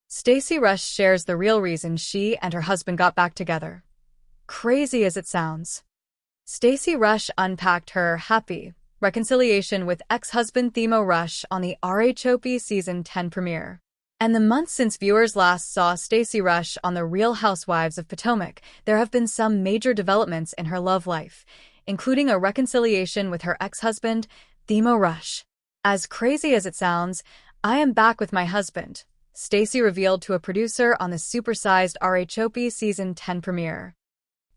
Stacey Rusch shares the real reason she and her husband got back together. Crazy as it sounds. Stacey Rusch unpacked her happy reconciliation with ex-husband Thimo Rusch on the RHOP Season 10 premiere. And the months since viewers last saw Stacey Rusch on The Real Housewives of Potomac, there have been some major developments in her love life, including a reconciliation with her ex-husband, Thimo Rusch. As crazy as it sounds, I am back with my husband, Stacey revealed to a producer on the supersized RHOP Season 10 premiere.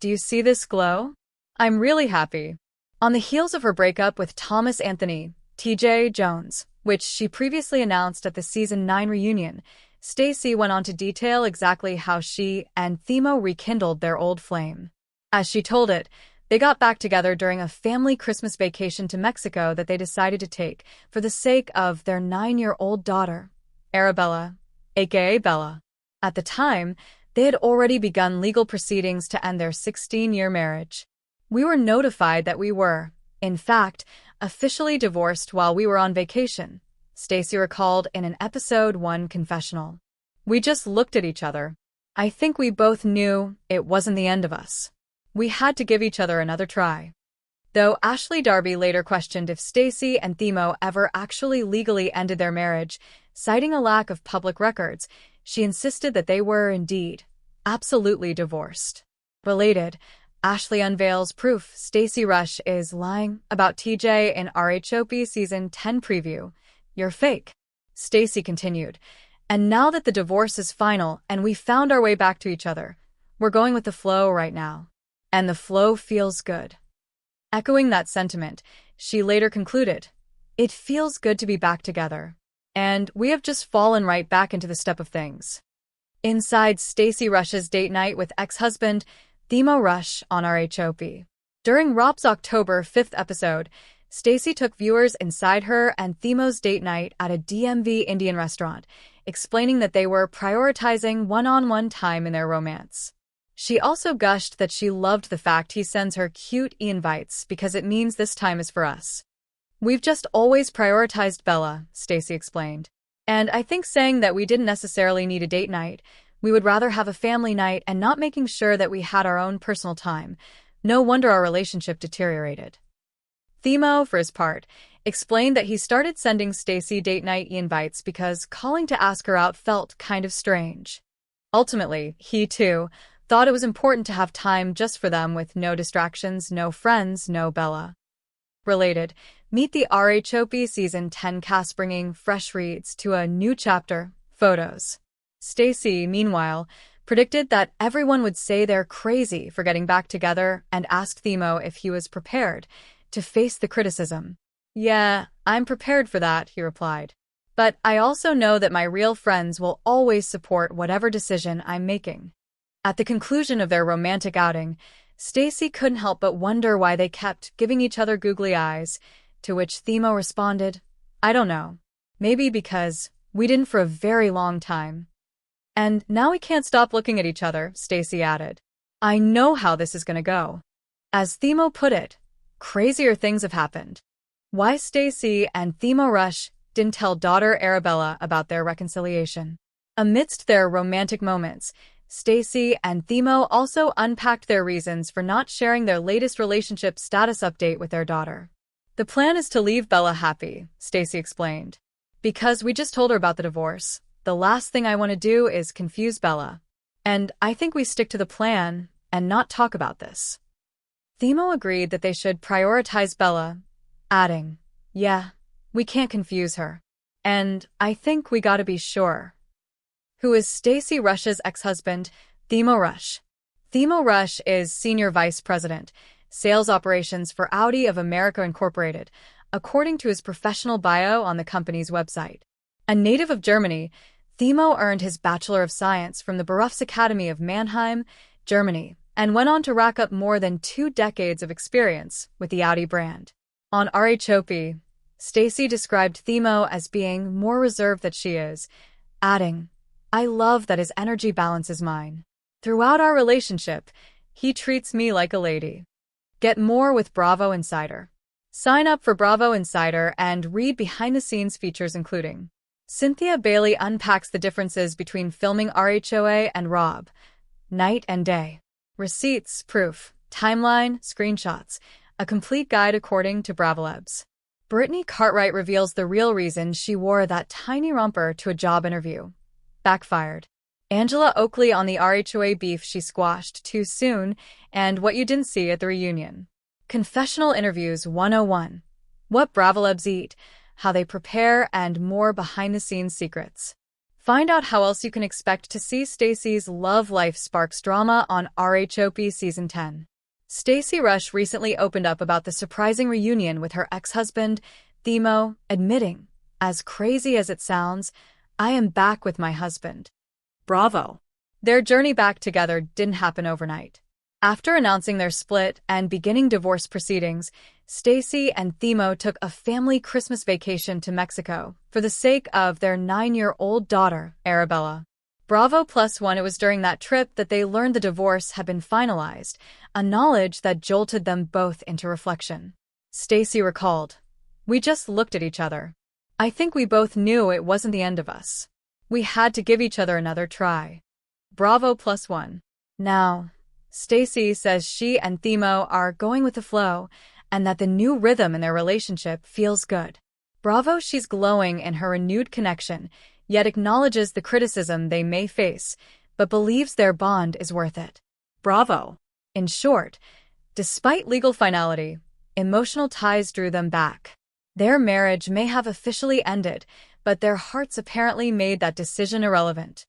Do you see this glow? I'm really happy. On the heels of her breakup with Thomas Anthony, TJ Jones, which she previously announced at the Season 9 reunion, Stacey went on to detail exactly how she and Thimo rekindled their old flame. As she told it, they got back together during a family Christmas vacation to Mexico that they decided to take for the sake of their 9-year-old daughter, Arabella, aka Bella. At the time, they had already begun legal proceedings to end their 16-year marriage. We were notified that we were, in fact, officially divorced while we were on vacation, Stacey recalled in an Episode 1 confessional. We just looked at each other. I think we both knew it wasn't the end of us. We had to give each other another try. Though Ashley Darby later questioned if Stacey and Thimo ever actually legally ended their marriage, citing a lack of public records, she insisted that they were indeed absolutely divorced. Related, Ashley unveils proof Stacey Rusch is lying about TJ in RHOP Season 10 preview. You're fake. Stacey continued. And now that the divorce is final and we found our way back to each other, we're going with the flow right now. And the flow feels good. Echoing that sentiment, she later concluded, it feels good to be back together. And we have just fallen right back into the step of things. Inside Stacey Rusch's date night with ex-husband, Thimo Rusch on RHOP. During RHOP's October 5th episode, Stacey took viewers inside her and Thimo's date night at a DMV Indian restaurant, explaining that they were prioritizing one-on-one time in their romance. She also gushed that she loved the fact he sends her cute e-invites because it means this time is for us. We've just always prioritized Bella, Stacey explained. And I think saying that we didn't necessarily need a date night, we would rather have a family night and not making sure that we had our own personal time. No wonder our relationship deteriorated. Thimo, for his part, explained that he started sending Stacey date night invites because calling to ask her out felt kind of strange. Ultimately, he too thought it was important to have time just for them with no distractions, no friends, no Bella. Related, meet the RHOP Season 10 cast bringing fresh reads to a new chapter, photos. Stacey, meanwhile, predicted that everyone would say they're crazy for getting back together and asked Thimo if he was prepared to face the criticism. Yeah, I'm prepared for that, he replied. But I also know that my real friends will always support whatever decision I'm making. At the conclusion of their romantic outing, Stacey couldn't help but wonder why they kept giving each other googly eyes, to which Thimo responded, I don't know. Maybe because we didn't for a very long time. And now we can't stop looking at each other, Stacey added. I know how this is going to go. As Thimo put it, crazier things have happened. Why Stacey and Thimo Rusch didn't tell daughter Arabella about their reconciliation. Amidst their romantic moments, Stacey and Thimo also unpacked their reasons for not sharing their latest relationship status update with their daughter. The plan is to leave Bella happy, Stacey explained. Because we just told her about the divorce. The last thing I want to do is confuse Bella. And I think we stick to the plan and not talk about this. Thimo agreed that they should prioritize Bella, adding, yeah, we can't confuse her. And I think we gotta be sure. Who is Stacey Rusch's ex-husband, Thimo Rusch. Thimo Rusch is Senior Vice President, Sales Operations for Audi of America Incorporated, according to his professional bio on the company's website. A native of Germany, Thimo earned his Bachelor of Science from the Berufs Academy of Mannheim, Germany, and went on to rack up more than 2 decades of experience with the Audi brand. On RHOP, Stacey described Thimo as being more reserved than she is, adding, I love that his energy balances mine. Throughout our relationship, he treats me like a lady. Get more with Bravo Insider. Sign up for Bravo Insider and read behind-the-scenes features including Cynthia Bailey unpacks the differences between filming RHOA and Rob. Night and day. Receipts, proof, timeline, screenshots. A complete guide according to Bravolebs. Brittany Cartwright reveals the real reason she wore that tiny romper to a job interview. Backfired. Angela Oakley on the RHOA beef she squashed too soon, and what you didn't see at the reunion. Confessional Interviews 101. What Bravolebs eat, how they prepare, and more behind-the-scenes secrets. Find out how else you can expect to see Stacey's love life sparks drama on RHOP Season 10. Stacey Rusch recently opened up about the surprising reunion with her ex-husband, Thimo, admitting, "As crazy as it sounds, I am back with my husband." Bravo! Their journey back together didn't happen overnight. After announcing their split and beginning divorce proceedings, Stacey and Thimo took a family Christmas vacation to Mexico for the sake of their 9-year-old daughter, Arabella. Bravo +1. It was during that trip that they learned the divorce had been finalized, a knowledge that jolted them both into reflection. Stacey recalled, "We just looked at each other. I think we both knew it wasn't the end of us. We had to give each other another try." Bravo +1. Now, Stacey says she and Thimo are going with the flow, and that the new rhythm in their relationship feels good. Bravo, she's glowing in her renewed connection, yet acknowledges the criticism they may face, but believes their bond is worth it. Bravo. In short, despite legal finality, emotional ties drew them back. Their marriage may have officially ended, but their hearts apparently made that decision irrelevant.